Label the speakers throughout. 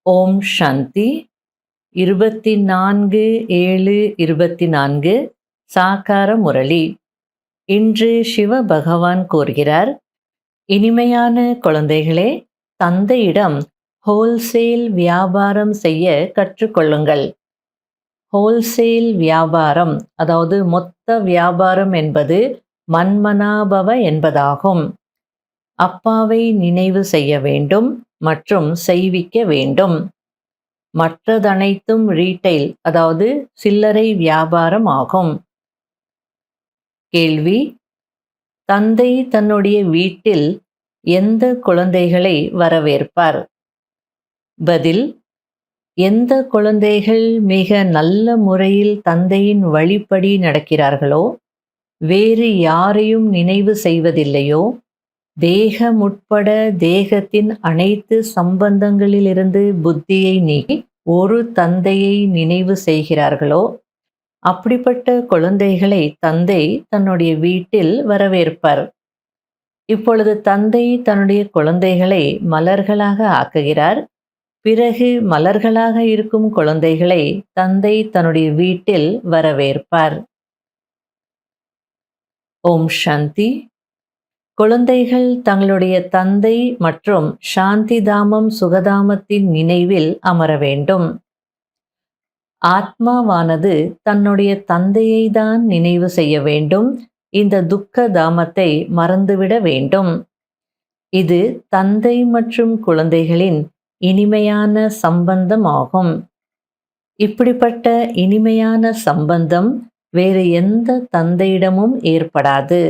Speaker 1: ஓம் சாந்தி. 24/7/24 சாகார முரளி. இன்று சிவ பகவான் கூறுகிறார், இனிமையான குழந்தைகளே, தந்தையிடம் ஹோல்சேல் வியாபாரம் செய்ய கற்றுக்கொள்ளுங்கள். ஹோல்சேல் வியாபாரம், அதாவது மொத்த வியாபாரம் என்பது மன்மனாபவ என்பதாகும். அப்பாவை நினைவு செய்ய வேண்டும் மற்றும் செய்விக்க வேண்டும். மற்றதனைத்தும் ரீட்டைல், அதாவது சில்லறை வியாபாரம் ஆகும். கேள்வி: தந்தை தன்னுடைய வீட்டில் எந்த குழந்தைகளை வரவேற்பார்? பதில்: எந்த குழந்தைகள் மிக நல்ல முறையில் தந்தையின் வழிப்படி நடக்கிறார்களோ, வேறு யாரையும் நினைவு செய்வதில்லையோ, தேகம் உட்பட தேகத்தின் அனைத்து சம்பந்தங்களிலிருந்து புத்தியை நீக்கி ஒரு தந்தையை நினைவு செய்கிறார்களோ, அப்படிப்பட்ட குழந்தைகளை தந்தை தன்னுடைய வீட்டில் வரவேற்பார். இப்பொழுது தந்தை தன்னுடைய குழந்தைகளை மலர்களாக ஆக்குகிறார். பிறகு மலர்களாக இருக்கும் குழந்தைகளை தந்தை தன்னுடைய வீட்டில் வரவேற்பார். ஓம் சாந்தி. குழந்தைகள் தங்களுடைய தந்தை மற்றும் சாந்தி தாமம் சுகதாமத்தின் நினைவில் அமர வேண்டும். ஆத்மாவானது தன்னுடைய தந்தையை தான் நினைவு செய்ய வேண்டும். இந்த துக்க தாமத்தை மறந்துவிட வேண்டும். இது தந்தை மற்றும் குழந்தைகளின் இனிமையான சம்பந்தம் ஆகும். இப்படிப்பட்ட இனிமையான சம்பந்தம் வேறு எந்த தந்தையிடமும் ஏற்படாது.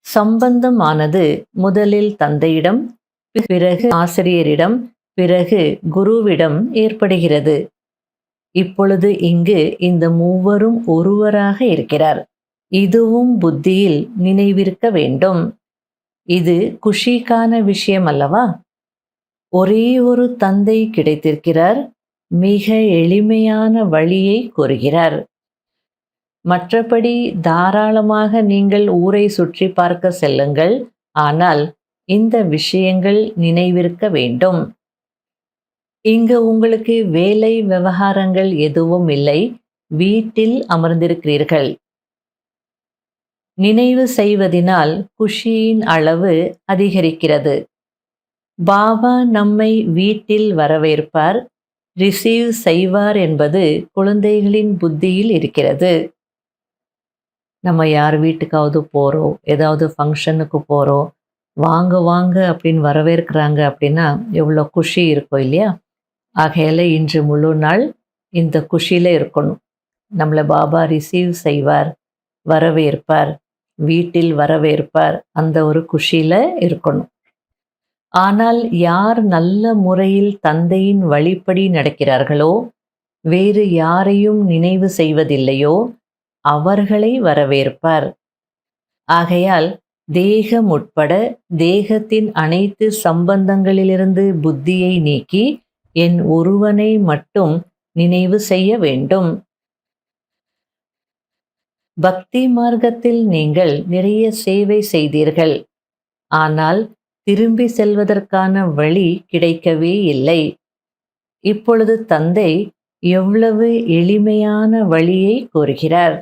Speaker 1: சம்பந்தமானது முதலில் தந்தையிடம், பிறகு ஆசிரியரிடம், பிறகு குருவிடம் ஏற்படுகிறது. இப்பொழுது இங்கு இந்த மூவரும் ஒருவராக இருக்கிறார். இதுவும் புத்தியில் நினைவிருக்க வேண்டும். இது குஷிக்கான விஷயம் அல்லவா? ஒரே ஒரு தந்தை கிடைத்திருக்கிறார். மிக எளிமையான வழியை கூறுகிறார். மற்றபடி தாராளமாக நீங்கள் ஊரை சுற்றி பார்க்க செல்லுங்கள். ஆனால் இந்த விஷயங்கள் நினைவிருக்க வேண்டும். இங்கு உங்களுக்கு வேலை விவகாரங்கள் எதுவும் இல்லை. வீட்டில் அமர்ந்திருக்கிறீர்கள். நினைவு செய்வதினால் குஷியின் அளவு அதிகரிக்கிறது. பாபா நம்மை வீட்டில் வரவேற்பார், ரிசீவ் செய்வார் என்பது குழந்தைகளின் புத்தியில் இருக்கிறது. நம்ம யார் வீட்டுக்காவது போகிறோம், ஏதாவது ஃபங்க்ஷனுக்கு போகிறோம், வாங்க வாங்க அப்படின்னு வரவேற்கிறாங்க அப்படின்னா எவ்வளோ குஷி இருக்கும் இல்லையா? ஆகையால் இன்று முழு நாள் இந்த குஷியில் இருக்கணும். நம்மளை பாபா ரிசீவ் செய்வார், வரவேற்பார், வீட்டில் வரவேற்பார், அந்த ஒரு குஷியில் இருக்கணும். ஆனால் யார் நல்ல முறையில் தந்தையின் வழிப்படி நடக்கிறார்களோ, வேறு யாரையும் நினைவு செய்வதில்லையோ, அவர்களை வரவேற்பார். ஆகையால் தேகம் உட்பட தேகத்தின் அனைத்து சம்பந்தங்களிலிருந்து புத்தியை நீக்கி என் ஒருவனை மட்டும் நினைவு செய்ய வேண்டும். பக்தி மார்க்கத்தில் நீங்கள் நிறைய சேவை செய்தீர்கள். ஆனால் திரும்பி செல்வதற்கான வழி கிடைக்கவே இல்லை. இப்பொழுது தந்தை எவ்வளவு எளிமையான வழியை கூறுகிறார்.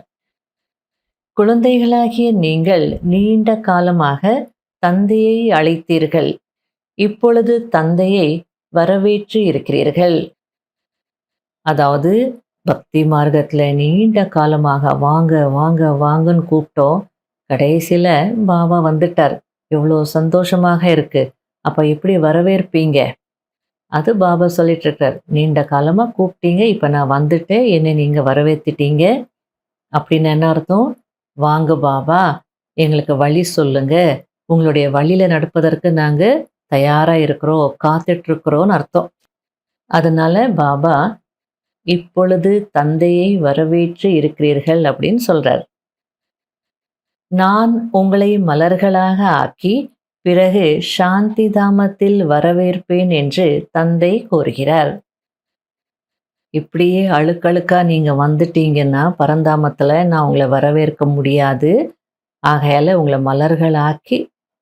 Speaker 1: குழந்தைகளாகிய நீங்கள் நீண்ட காலமாக தந்தையை அழைத்தீர்கள். இப்பொழுது தந்தையை வரவேற்று இருக்கிறீர்கள். அதாவது பக்தி மார்க்கத்தில் நீண்ட காலமாக வாங்க வாங்க வாங்கன்னு கூப்பிட்டோம். கடைசியில் பாபா வந்துட்டார். எவ்வளோ சந்தோஷமாக இருக்கு. அப்போ எப்படி வரவேற்பீங்க? அது பாபா சொல்லிட்டு இருக்கார். நீண்ட காலமாக கூப்பிட்டீங்க, இப்போ நான் வந்துட்டேன், என்னை நீங்கள் வரவேற்றுட்டீங்க அப்படின்னு என்ன அர்த்தம்? வாங்க பாபா, எங்களுக்கு வழி சொல்லுங்க, உங்களுடைய வழியில் நடப்பதற்கு நாங்கள் தயாராக இருக்கிறோம், காத்துட்ருக்குறோன்னு அர்த்தம். அதனால பாபா இப்பொழுது தந்தையை வரவேற்று இருக்கிறீர்கள் அப்படின்னு சொல்றார். நான் உங்களை மலர்களாக ஆக்கி பிறகு சாந்தி தாமத்தில் வரவேற்பேன் என்று தந்தை கூறுகிறார். இப்படியே அழுக்கழுக்கா நீங்க வந்துட்டீங்கன்னா பரந்தாமத்தில் நான் உங்களை வரவேற்க முடியாது. ஆகையால உங்களை மலர்களாக்கி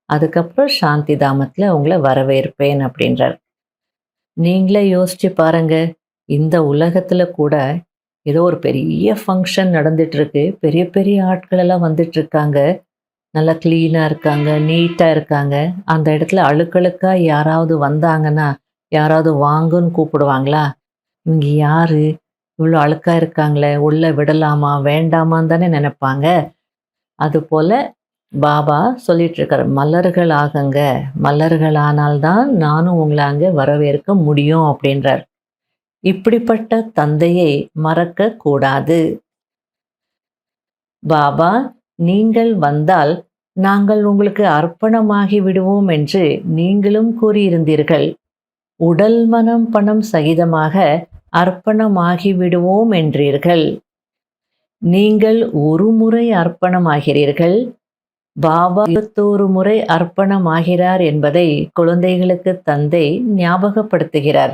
Speaker 1: அதுக்கப்புறம் சாந்தி தாமத்தில் உங்களை வரவேற்பேன் அப்படின்றார். நீங்களே யோசிச்சு பாருங்க. இந்த உலகத்துல கூட ஏதோ ஒரு பெரிய ஃபங்ஷன் நடந்துட்டு இருக்கு. பெரிய பெரிய ஆட்கள் எல்லாம் வந்துட்டு இருக்காங்க. நல்லா கிளீனா இருக்காங்க, நீட்டா இருக்காங்க. அந்த இடத்துல அழுக்கழுக்கா யாராவது வந்தாங்கன்னா, யாராவது வாங்கன்னு கூப்பிடுவாங்களா? இவங்க யாரு? இவ்வளோ அழுக்கா இருக்காங்களே! உள்ள விடலாமா? வேண்டாமான்னு தானே நெனைப்பாங்க. அதுபோல பாபா சொல்லிட்டு இருக்காரு, "மலர்கள் ஆகுங்க. மலர்கள் ஆனால் தான் நானும் உங்கள அங்க வரவேற்க முடியும்" அப்படின்றார். இப்படிப்பட்ட தந்தையை மறக்கக் கூடாது. பாபா, நீங்கள் வந்தால் நாங்கள் உங்களுக்கு அர்ப்பணமாகி விடுவோம் என்று நீங்களும் கூறியிருந்தீர்கள். உடல் மனம் பணம் சகிதமாக அர்ப்பணமாகி விடுவோம் என்றீர்கள். நீங்கள் ஒரு முறை அர்ப்பணமாகிறீர்கள். பாபா 21 முறை அர்ப்பணமாகிறார் என்பதை குழந்தைகளுக்கு தந்தை ஞாபகப்படுத்துகிறார்.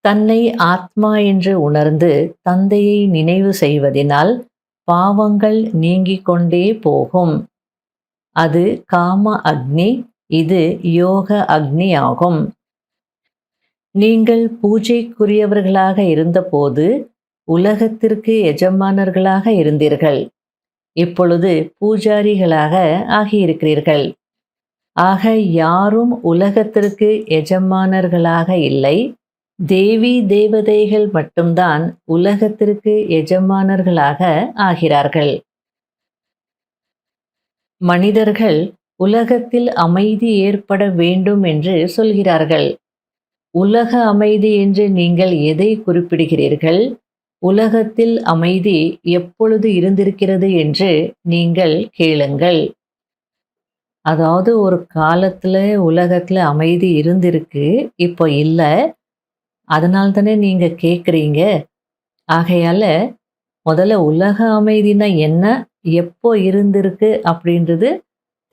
Speaker 1: தன்னை ஆத்மா என்று உணர்ந்து தந்தையை நினைவு செய்வதினால் பாவங்கள் நீங்கிக் கொண்டே போகும். அது காம அக்னி, இது யோக அக்னி ஆகும். நீங்கள் பூஜைக்குரியவர்களாக இருந்தபோது உலகத்திற்கு எஜமானர்களாக இருந்தீர்கள். இப்பொழுது பூஜாரிகளாக ஆகியிருக்கிறீர்கள். ஆக யாரும் உலகத்திற்கு எஜமானர்களாக இல்லை. தேவி தேவதைகள் மட்டும்தான் உலகத்திற்கு எஜமானர்களாக ஆகிறார்கள். மனிதர்கள் உலகத்தில் அமைதி ஏற்பட வேண்டும் என்று சொல்கிறார்கள். உலக அமைதி என்று நீங்கள் எதை குறிப்பிடுகிறீர்கள்? உலகத்தில் அமைதி எப்பொழுது இருந்திருக்கிறது என்று நீங்கள் கேளுங்கள். அதாவது ஒரு காலத்துல உலகத்துல அமைதி இருந்திருக்கு, இப்போ இல்ல. அதனால தானே நீங்க கேட்குறீங்க. ஆகையால முதல்ல உலக அமைதினா என்ன? எப்போ இருந்திருக்கு அப்படின்றது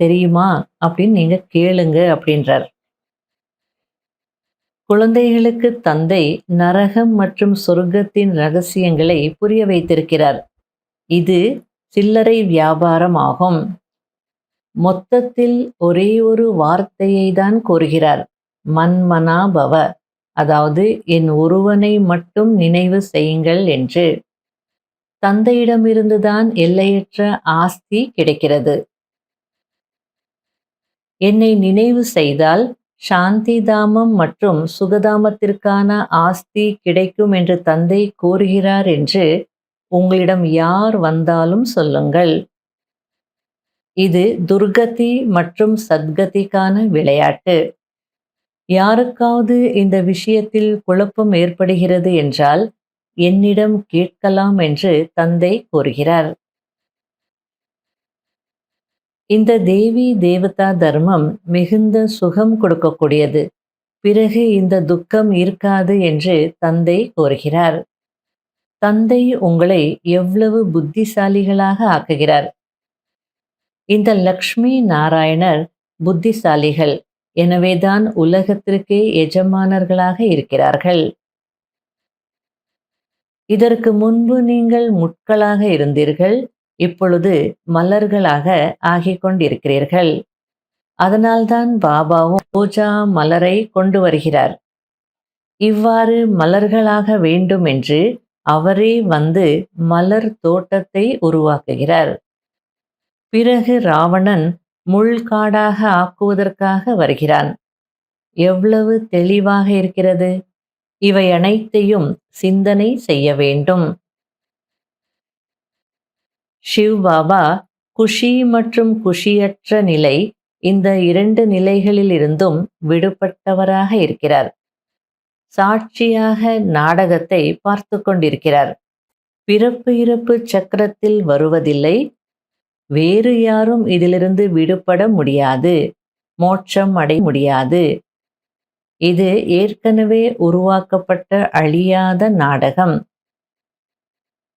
Speaker 1: தெரியுமா? அப்படின்னு நீங்க கேளுங்க அப்படின்றார். குழந்தைகளுக்கு தந்தை நரகம் மற்றும் சொர்க்கத்தின் ரகசியங்களை புரிய வைத்திருக்கிறார். இது சில்லறை வியாபாரம் ஆகும். மொத்தத்தில் ஒரே ஒரு வார்த்தையை தான் கூறுகிறார், மன்மனா பவ. அதாவது என் ஒருவனை மட்டும் நினைவு செய்யுங்கள் என்று. தந்தையிடமிருந்துதான் எல்லையற்ற ஆஸ்தி கிடைக்கிறது. என்னை நினைவு செய்தால் சாந்தி தாமம் மற்றும் சுகதாமத்திற்கான ஆஸ்தி கிடைக்கும் என்று தந்தை கூறுகிறார் என்று உங்களிடம் யார் வந்தாலும் சொல்லுங்கள். இது துர்கதி மற்றும் சத்கதிக்கான விளையாட்டு. யாருக்காவது இந்த விஷயத்தில் குழப்பம் ஏற்படுகிறது என்றால் என்னிடம் கேட்கலாம் என்று தந்தை கூறுகிறார். இந்த தேவி தேவதா தர்மம் மிகுந்த சுகம் கொடுக்கக்கூடியது. பிறகு இந்த துக்கம் இருக்காது என்று தந்தை கூறுகிறார். தந்தை உங்களை எவ்வளவு புத்திசாலிகளாக ஆக்குகிறார். இந்த லக்ஷ்மி நாராயணர் புத்திசாலிகள். எனவேதான் உலகத்திற்கே எஜமானர்களாக இருக்கிறார்கள். இதற்கு முன்பு நீங்கள் முட்களாக இருந்தீர்கள். இப்பொழுது மலர்களாக ஆகிக் கொண்டிருக்கிறீர்கள். அதனால்தான் பாபாவும் பூஜா மலரை கொண்டு வருகிறார். இவ்வாறு மலர்களாக வேண்டும் என்று அவரே வந்து மலர் தோட்டத்தை உருவாக்குகிறார். பிறகு ராவணன் முள்காடாக ஆக்குவதற்காக வருகிறான். எவ்வளவு தெளிவாக இருக்கிறது! இவை அனைத்தையும் சிந்தனை செய்ய வேண்டும். ஷிவ் பாபா குஷி மற்றும் குஷியற்ற நிலை, இந்த 2 நிலைகளிலிருந்தும் விடுபட்டவராக இருக்கிறார். சாட்சியாக நாடகத்தை பார்த்து கொண்டிருக்கிறார். பிறப்பு இறப்பு சக்கரத்தில் வருவதில்லை. வேறு யாரும் இதிலிருந்து விடுபட முடியாது, மோட்சம் அடைய முடியாது. இது ஏற்கனவே உருவாக்கப்பட்ட அழியாத நாடகம்.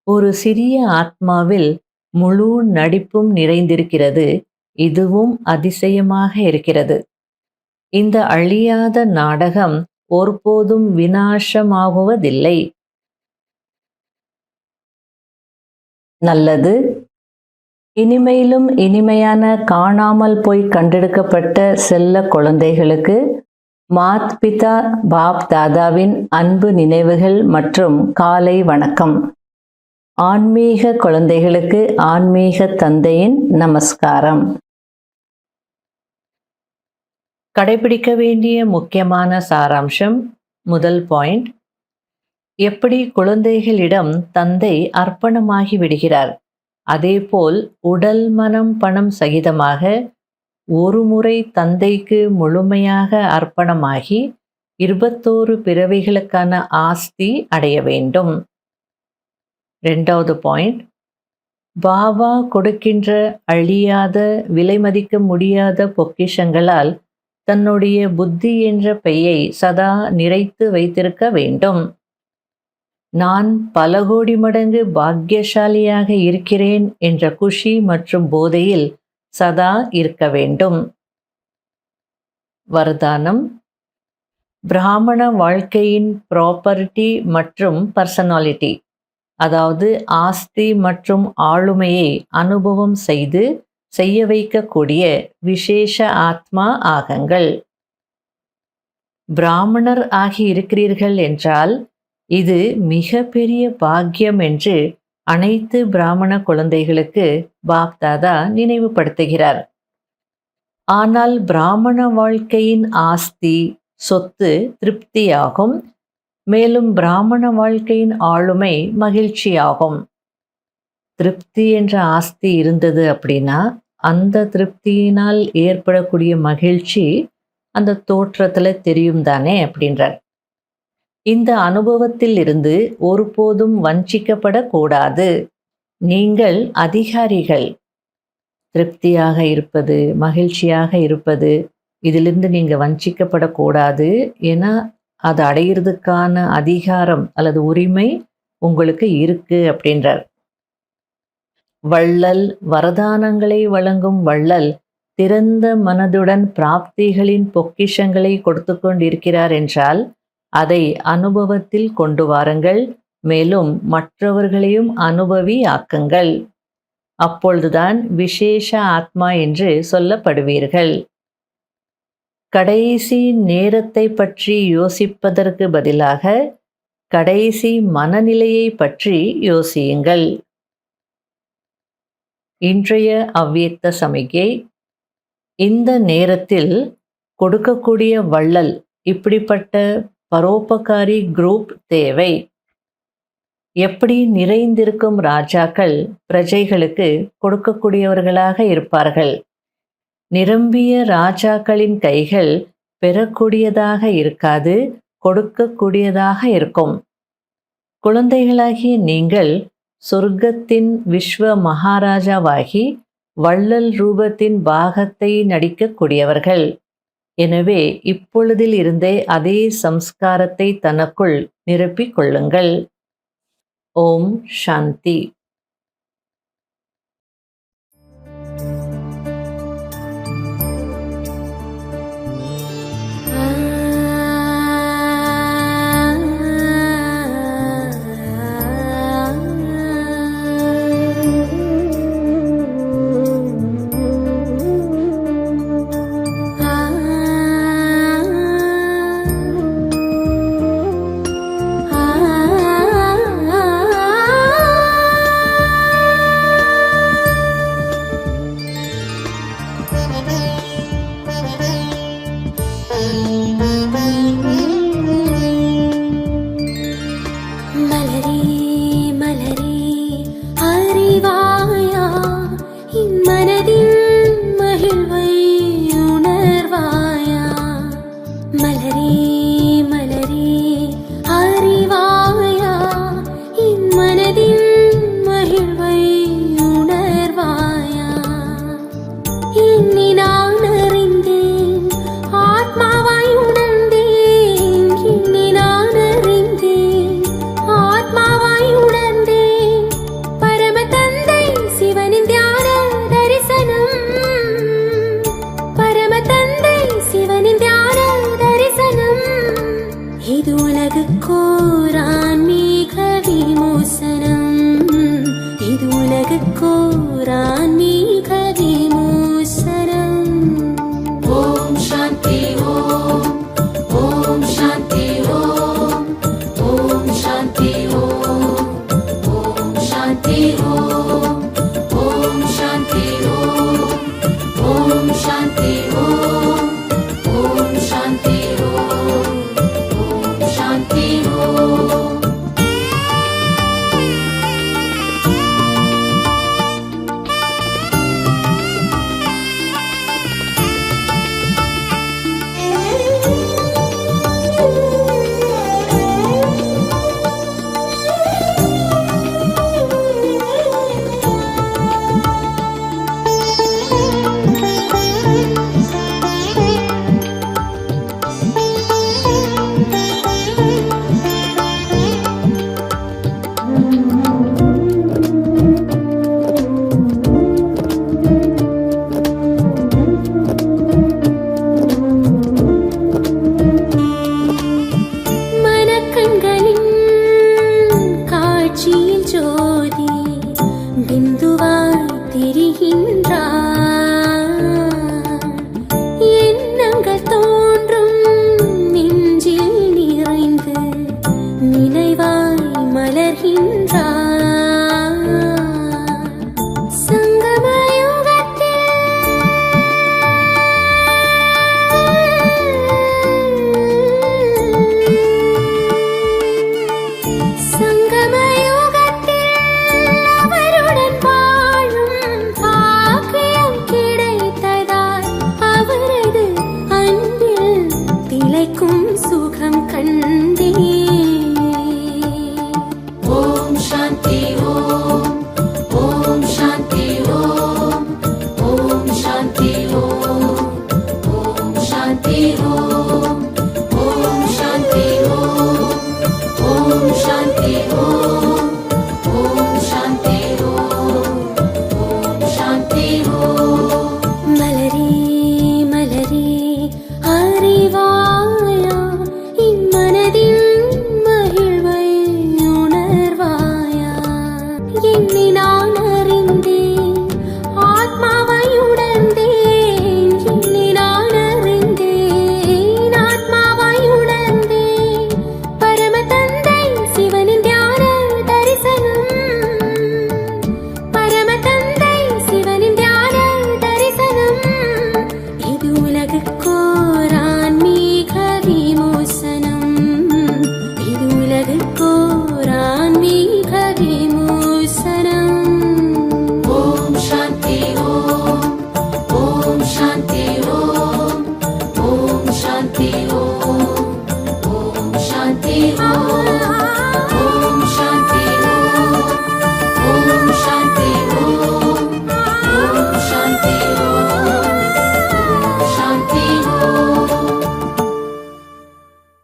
Speaker 1: ஒரு சிறிய ஆத்மாவில் முழு நடிப்பும் நிறைந்திருக்கிறது. இதுவும் அதிசயமாக இருக்கிறது. இந்த அழியாத நாடகம் ஒருபோதும் விநாசமாகுவதில்லை. நல்லது. இனிமையிலும் இனிமையான காணாமல் போய் கண்டெடுக்கப்பட்ட செல்ல குழந்தைகளுக்கு மாத் பிதா பாப் தாதாவின் அன்பு நினைவுகள் மற்றும் காலை வணக்கம். ஆன்மீக குழந்தைகளுக்கு ஆன்மீக தந்தையின் நமஸ்காரம். கடைபிடிக்க வேண்டிய முக்கியமான சாராம்சம். முதல் பாயிண்ட், எப்படி குழந்தைகளிடம் தந்தை அர்ப்பணமாகி விடுகிறார், அதேபோல் உடல் மனம் பணம் சகிதமாக ஒருமுறை தந்தைக்கு முழுமையாக அர்ப்பணமாகி 21 பிறவிகளுக்கான ஆஸ்தி அடைய வேண்டும். இரண்டாவது பாயிண்ட், பாபா கொடுக்கின்ற அழியாத விலை மதிக்க முடியாத பொக்கிஷங்களால் தன்னுடைய புத்தி என்ற பையை சதா நிறைத்து வைத்திருக்க வேண்டும். நான் பல கோடி மடங்கு பாக்கியசாலியாக இருக்கிறேன் என்ற குஷி மற்றும் போதையில் சதா இருக்க வேண்டும். வரதானம், பிராமண வாழ்க்கையின் ப்ராப்பர்ட்டி மற்றும் பர்சனாலிட்டி, அதாவது ஆஸ்தி மற்றும் ஆளுமையை அனுபவம் செய்ய வைக்கக்கூடிய விசேஷ ஆத்மா ஆகங்கள். பிராமணர் ஆகி இருக்கிறீர்கள் என்றால் இது மிக பெரிய பாக்கியம் என்று அனைத்து பிராமண குழந்தைகளுக்கு பாப் தாதா நினைவுபடுத்துகிறார். ஆனால் பிராமண வாழ்க்கையின் ஆஸ்தி சொத்து திருப்தியாகும், மேலும் பிராமண வாழ்க்கையின் ஆளுமை மகிழ்ச்சியாகும். திருப்தி என்ற ஆஸ்தி இருந்தது அப்படின்னா அந்த திருப்தியினால் ஏற்படக்கூடிய மகிழ்ச்சி அந்த தோற்றத்துல தெரியும் தானே அப்படின்றார். இந்த அனுபவத்தில் இருந்து ஒருபோதும் வஞ்சிக்கப்படக்கூடாது. நீங்கள் அதிகாரிகள். திருப்தியாக இருப்பது, மகிழ்ச்சியாக இருப்பது, இதிலிருந்து நீங்க வஞ்சிக்கப்படக்கூடாது. ஏன்னா அதை அடையிறதுக்கான அதிகாரம் அல்லது உரிமை உங்களுக்கு இருக்கு அப்படின்றார். வள்ளல், வரதானங்களை வழங்கும் வள்ளல் திறந்த மனதுடன் பிராப்திகளின் பொக்கிஷங்களை கொடுத்து கொண்டிருக்கிறார் என்றால் அதை அனுபவத்தில் கொண்டு வாருங்கள், மேலும் மற்றவர்களையும் அனுபவி ஆக்குங்கள். அப்பொழுதுதான் விசேஷ ஆத்மா என்று சொல்லப்படுவீர்கள். கடைசி நேரத்தை பற்றி யோசிப்பதற்கு பதிலாக கடைசி மனநிலையை பற்றி யோசியுங்கள். இன்றைய அவ்வியக்த சமிகை. இந்த நேரத்தில் கொடுக்கக்கூடிய வள்ளல், இப்படிப்பட்ட பரோபகாரி குரூப் தேவை. எப்படி நிறைந்திருக்கும் ராஜாக்கள் பிரஜைகளுக்கு கொடுக்கக்கூடியவர்களாக இருப்பார்கள். நிரம்பிய ராஜாக்களின் கைகள் பெறக்கூடியதாக இருக்காது, கொடுக்கக்கூடியதாக இருக்கும். குழந்தைகளாகிய நீங்கள் சொர்க்கத்தின் விஸ்வ மகாராஜாவாகி வள்ளல் ரூபத்தின் பாகத்தை நடிக்கக்கூடியவர்கள். எனவே இப்பொழுதில் இருந்தே அதே சம்ஸ்காரத்தை தனக்குள் நிரப்பிக் கொள்ளுங்கள். ஓம் சாந்தி.
Speaker 2: சேரும்